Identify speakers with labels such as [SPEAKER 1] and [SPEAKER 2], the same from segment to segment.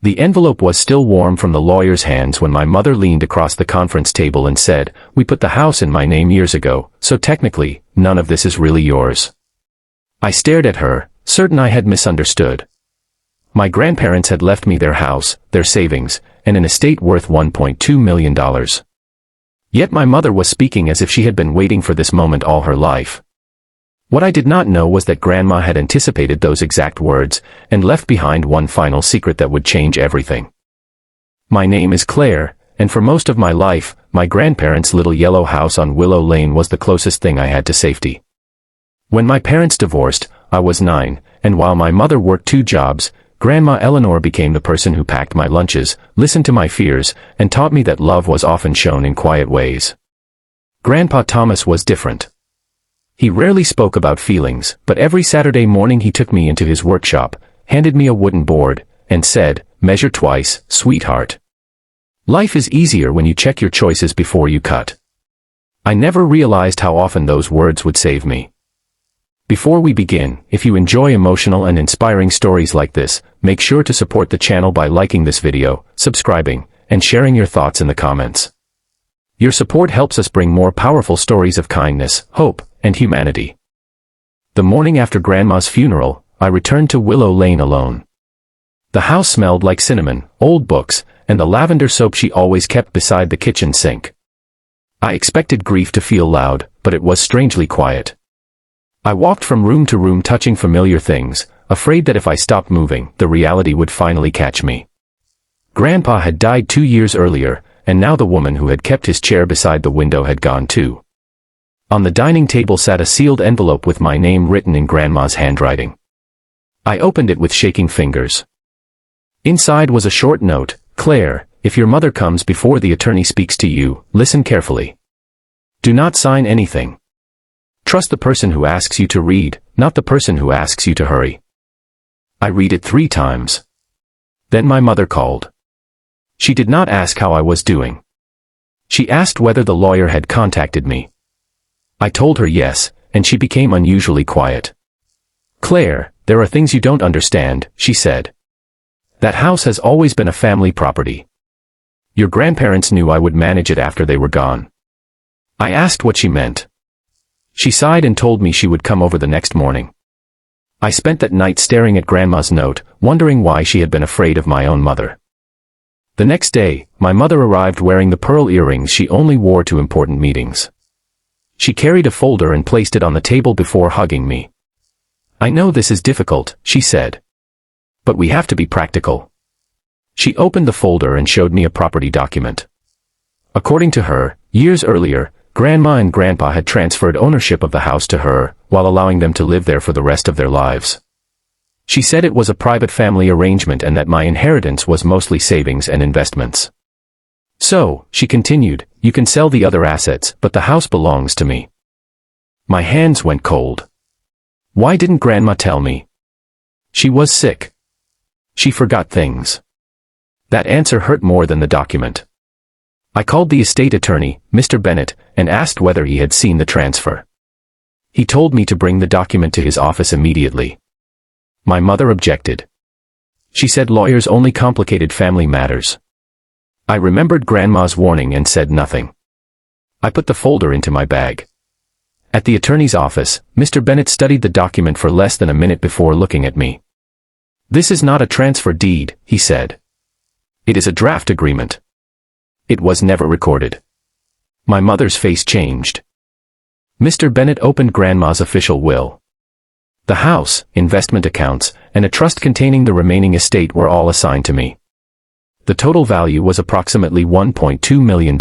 [SPEAKER 1] The envelope was still warm from the lawyer's hands when my mother leaned across the conference table and said, "We put the house in my name years ago, so technically, none of this is really yours." I stared at her, certain I had misunderstood. My grandparents had left me their house, their savings, and an estate worth $1.2 million. Yet my mother was speaking as if she had been waiting for this moment all her life. What I did not know was that Grandma had anticipated those exact words, and left behind one final secret that would change everything. My name is Claire, and for most of my life, my grandparents' little yellow house on Willow Lane was the closest thing I had to safety. When my parents divorced, I was 9, and while my mother worked 2 jobs, Grandma Eleanor became the person who packed my lunches, listened to my fears, and taught me that love was often shown in quiet ways. Grandpa Thomas was different. He rarely spoke about feelings, but every Saturday morning he took me into his workshop, handed me a wooden board, and said, "Measure twice, sweetheart. Life is easier when you check your choices before you cut." I never realized how often those words would save me. Before we begin, if you enjoy emotional and inspiring stories like this, make sure to support the channel by liking this video, subscribing, and sharing your thoughts in the comments. Your support helps us bring more powerful stories of kindness, hope, and humanity. The morning after Grandma's funeral, I returned to Willow Lane alone. The house smelled like cinnamon, old books, and the lavender soap she always kept beside the kitchen sink. I expected grief to feel loud, but it was strangely quiet. I walked from room to room touching familiar things, afraid that if I stopped moving, the reality would finally catch me. Grandpa had died 2 years earlier, and now the woman who had kept his chair beside the window had gone too. On the dining table sat a sealed envelope with my name written in Grandma's handwriting. I opened it with shaking fingers. Inside was a short note, "Claire, if your mother comes before the attorney speaks to you, listen carefully. Do not sign anything. Trust the person who asks you to read, not the person who asks you to hurry." I read it 3 times. Then my mother called. She did not ask how I was doing. She asked whether the lawyer had contacted me. I told her yes, and she became unusually quiet. "Claire, there are things you don't understand," she said. "That house has always been a family property. Your grandparents knew I would manage it after they were gone." I asked what she meant. She sighed and told me she would come over the next morning. I spent that night staring at Grandma's note, wondering why she had been afraid of my own mother. The next day, my mother arrived wearing the pearl earrings she only wore to important meetings. She carried a folder and placed it on the table before hugging me. "I know this is difficult," she said. "But we have to be practical." She opened the folder and showed me a property document. According to her, years earlier, Grandma and Grandpa had transferred ownership of the house to her, while allowing them to live there for the rest of their lives. She said it was a private family arrangement and that my inheritance was mostly savings and investments. "So," she continued, "you can sell the other assets, but the house belongs to me." My hands went cold. Why didn't Grandma tell me? She was sick. She forgot things. That answer hurt more than the document. I called the estate attorney, Mr. Bennett, and asked whether he had seen the transfer. He told me to bring the document to his office immediately. My mother objected. She said lawyers only complicated family matters. I remembered Grandma's warning and said nothing. I put the folder into my bag. At the attorney's office, Mr. Bennett studied the document for less than a minute before looking at me. "This is not a transfer deed," he said. "It is a draft agreement. It was never recorded." My mother's face changed. Mr. Bennett opened Grandma's official will. The house, investment accounts, and a trust containing the remaining estate were all assigned to me. The total value was approximately $1.2 million.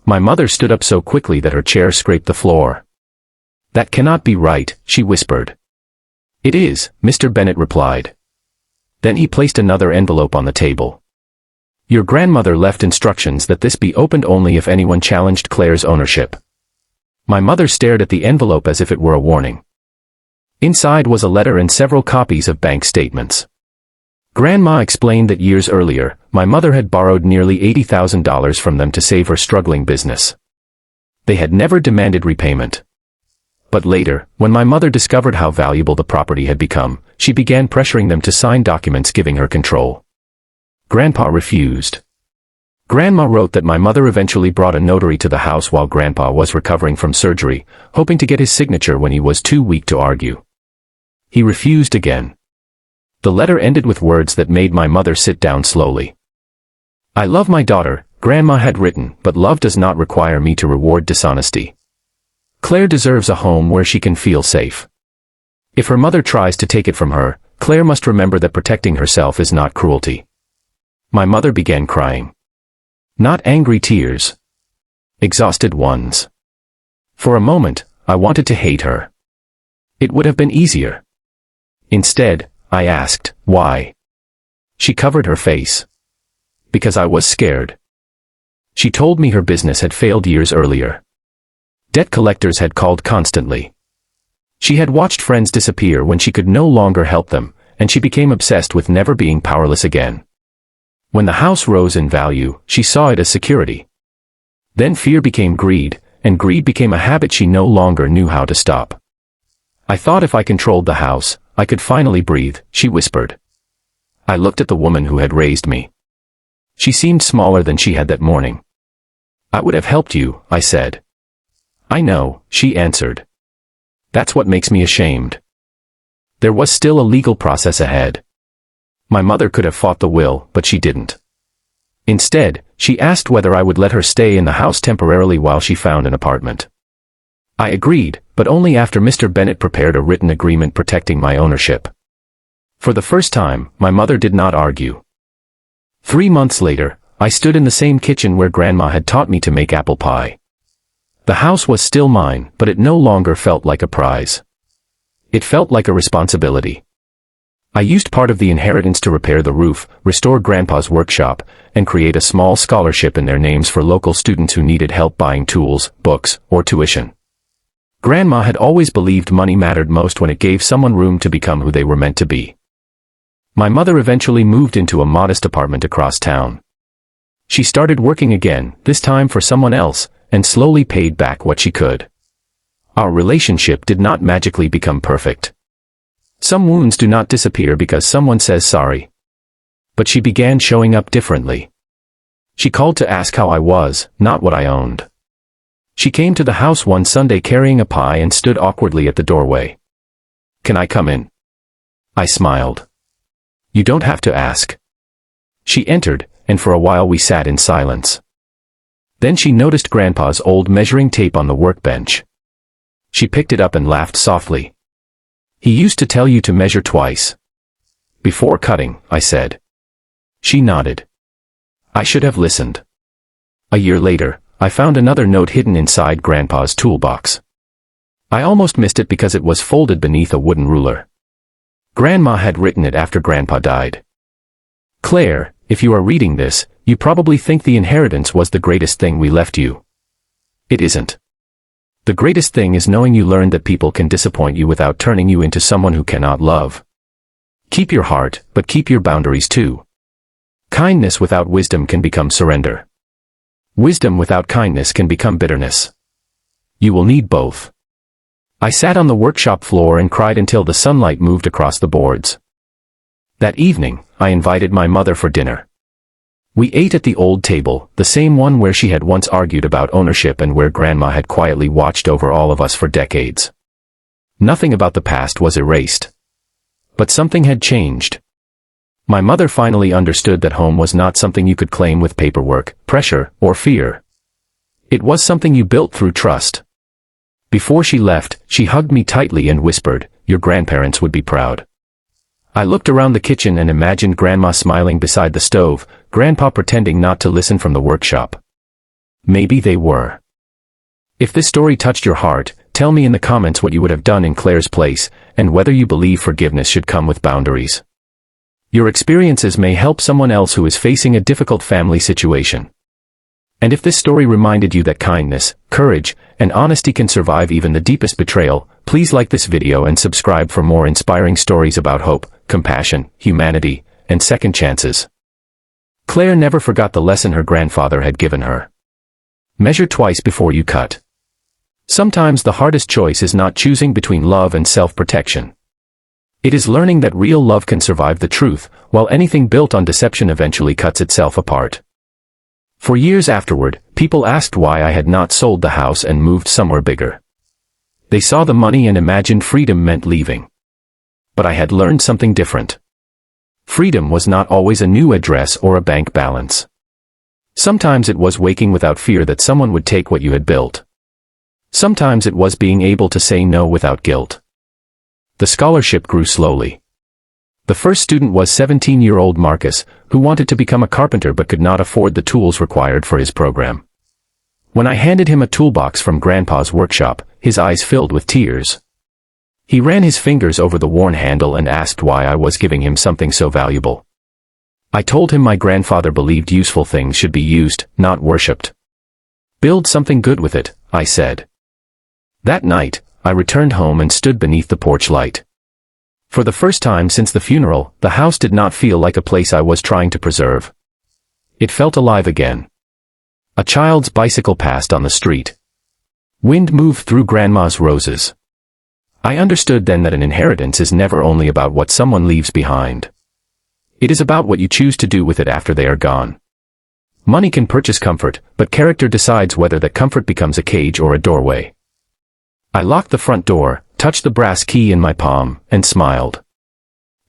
[SPEAKER 1] My mother stood up so quickly that her chair scraped the floor. "That cannot be right," she whispered. "It is," Mr. Bennett replied. Then he placed another envelope on the table. "Your grandmother left instructions that this be opened only if anyone challenged Claire's ownership." My mother stared at the envelope as if it were a warning. Inside was a letter and several copies of bank statements. Grandma explained that years earlier, my mother had borrowed nearly $80,000 from them to save her struggling business. They had never demanded repayment. But later, when my mother discovered how valuable the property had become, she began pressuring them to sign documents giving her control. Grandpa refused. Grandma wrote that my mother eventually brought a notary to the house while Grandpa was recovering from surgery, hoping to get his signature when he was too weak to argue. He refused again. The letter ended with words that made my mother sit down slowly. "I love my daughter," Grandma had written, "but love does not require me to reward dishonesty. Claire deserves a home where she can feel safe. If her mother tries to take it from her, Claire must remember that protecting herself is not cruelty." My mother began crying. Not angry tears. Exhausted ones. For a moment, I wanted to hate her. It would have been easier. Instead, I asked, "Why?" She covered her face. "Because I was scared." She told me her business had failed years earlier. Debt collectors had called constantly. She had watched friends disappear when she could no longer help them, and she became obsessed with never being powerless again. When the house rose in value, she saw it as security. Then fear became greed, and greed became a habit she no longer knew how to stop. "I thought if I controlled the house, I could finally breathe," she whispered. I looked at the woman who had raised me. She seemed smaller than she had that morning. "I would have helped you," I said. "I know," she answered. "That's what makes me ashamed." There was still a legal process ahead. My mother could have fought the will, but she didn't. Instead, she asked whether I would let her stay in the house temporarily while she found an apartment. I agreed, but only after Mr. Bennett prepared a written agreement protecting my ownership. For the first time, my mother did not argue. 3 months later, I stood in the same kitchen where Grandma had taught me to make apple pie. The house was still mine, but it no longer felt like a prize. It felt like a responsibility. I used part of the inheritance to repair the roof, restore Grandpa's workshop, and create a small scholarship in their names for local students who needed help buying tools, books, or tuition. Grandma had always believed money mattered most when it gave someone room to become who they were meant to be. My mother eventually moved into a modest apartment across town. She started working again, this time for someone else, and slowly paid back what she could. Our relationship did not magically become perfect. Some wounds do not disappear because someone says sorry. But she began showing up differently. She called to ask how I was, not what I owned. She came to the house one Sunday carrying a pie and stood awkwardly at the doorway. "Can I come in?" I smiled. "You don't have to ask." She entered, and for a while we sat in silence. Then she noticed Grandpa's old measuring tape on the workbench. She picked it up and laughed softly. "He used to tell you to measure twice. Before cutting," I said. She nodded. I should have listened. A year later, I found another note hidden inside Grandpa's toolbox. I almost missed it because it was folded beneath a wooden ruler. Grandma had written it after Grandpa died. "Claire, if you are reading this, you probably think the inheritance was the greatest thing we left you. It isn't. The greatest thing is knowing you learned that people can disappoint you without turning you into someone who cannot love. Keep your heart, but keep your boundaries too. Kindness without wisdom can become surrender. Wisdom without kindness can become bitterness. You will need both." I sat on the workshop floor and cried until the sunlight moved across the boards. That evening, I invited my mother for dinner. We ate at the old table, the same one where she had once argued about ownership and where Grandma had quietly watched over all of us for decades. Nothing about the past was erased. But something had changed. My mother finally understood that home was not something you could claim with paperwork, pressure, or fear. It was something you built through trust. Before she left, she hugged me tightly and whispered, "Your grandparents would be proud." I looked around the kitchen and imagined Grandma smiling beside the stove, Grandpa pretending not to listen from the workshop. Maybe they were. If this story touched your heart, tell me in the comments what you would have done in Claire's place, and whether you believe forgiveness should come with boundaries. Your experiences may help someone else who is facing a difficult family situation. And if this story reminded you that kindness, courage, and honesty can survive even the deepest betrayal, please like this video and subscribe for more inspiring stories about hope, compassion, humanity, and second chances. Claire never forgot the lesson her grandfather had given her. Measure twice before you cut. Sometimes the hardest choice is not choosing between love and self-protection. It is learning that real love can survive the truth, while anything built on deception eventually cuts itself apart. For years afterward, people asked why I had not sold the house and moved somewhere bigger. They saw the money and imagined freedom meant leaving. But I had learned something different. Freedom was not always a new address or a bank balance. Sometimes it was waking without fear that someone would take what you had built. Sometimes it was being able to say no without guilt. The scholarship grew slowly. The first student was 17-year-old Marcus, who wanted to become a carpenter but could not afford the tools required for his program. When I handed him a toolbox from Grandpa's workshop, his eyes filled with tears. He ran his fingers over the worn handle and asked why I was giving him something so valuable. I told him my grandfather believed useful things should be used, not worshipped. Build something good with it, I said. That night, I returned home and stood beneath the porch light. For the first time since the funeral, the house did not feel like a place I was trying to preserve. It felt alive again. A child's bicycle passed on the street. Wind moved through Grandma's roses. I understood then that an inheritance is never only about what someone leaves behind. It is about what you choose to do with it after they are gone. Money can purchase comfort, but character decides whether that comfort becomes a cage or a doorway. I locked the front door, touched the brass key in my palm, and smiled.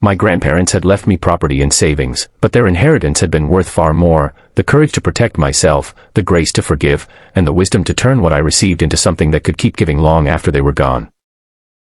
[SPEAKER 1] My grandparents had left me property and savings, but their inheritance had been worth far more: the courage to protect myself, the grace to forgive, and the wisdom to turn what I received into something that could keep giving long after they were gone.